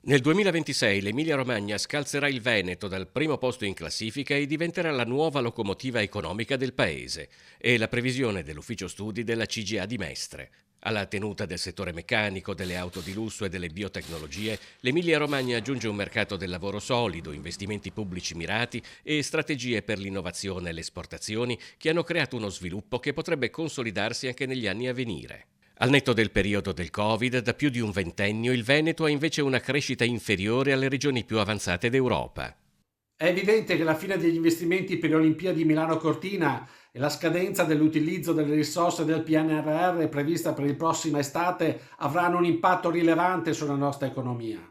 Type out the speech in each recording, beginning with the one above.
Nel 2026 l'Emilia-Romagna scalzerà il Veneto dal primo posto in classifica e diventerà la nuova locomotiva economica del paese. È la previsione dell'ufficio studi della CGA di Mestre. Alla tenuta del settore meccanico, delle auto di lusso e delle biotecnologie, l'Emilia-Romagna aggiunge un mercato del lavoro solido, investimenti pubblici mirati e strategie per l'innovazione e le esportazioni che hanno creato uno sviluppo che potrebbe consolidarsi anche negli anni a venire. Al netto del periodo del Covid, da più di un ventennio il Veneto ha invece una crescita inferiore alle regioni più avanzate d'Europa. È evidente che la fine degli investimenti per le Olimpiadi Milano-Cortina e la scadenza dell'utilizzo delle risorse del PNRR prevista per il prossima estate avranno un impatto rilevante sulla nostra economia.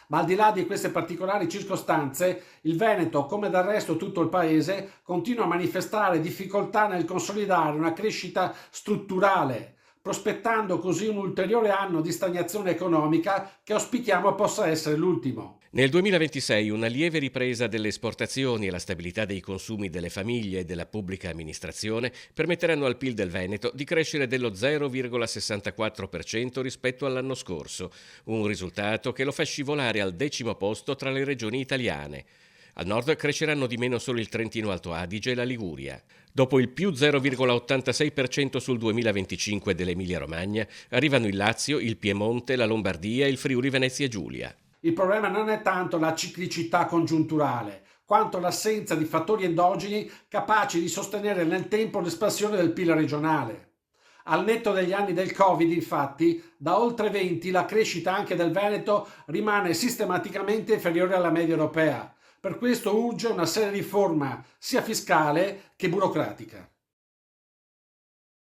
Ma al di là di queste particolari circostanze, il Veneto, come del resto tutto il paese, continua a manifestare difficoltà nel consolidare una crescita strutturale, prospettando così un ulteriore anno di stagnazione economica che auspichiamo possa essere l'ultimo. Nel 2026 una lieve ripresa delle esportazioni e la stabilità dei consumi delle famiglie e della pubblica amministrazione permetteranno al PIL del Veneto di crescere dello 0,64% rispetto all'anno scorso, un risultato che lo fa scivolare al decimo posto tra le regioni italiane. Al nord cresceranno di meno solo il Trentino Alto Adige e la Liguria. Dopo il più 0,86% sul 2025 dell'Emilia-Romagna, arrivano il Lazio, il Piemonte, la Lombardia e il Friuli Venezia Giulia. Il problema non è tanto la ciclicità congiunturale, quanto l'assenza di fattori endogeni capaci di sostenere nel tempo l'espansione del PIL regionale. Al netto degli anni del Covid, infatti, da oltre 20 la crescita anche del Veneto rimane sistematicamente inferiore alla media europea. Per questo urge una seria riforma sia fiscale che burocratica.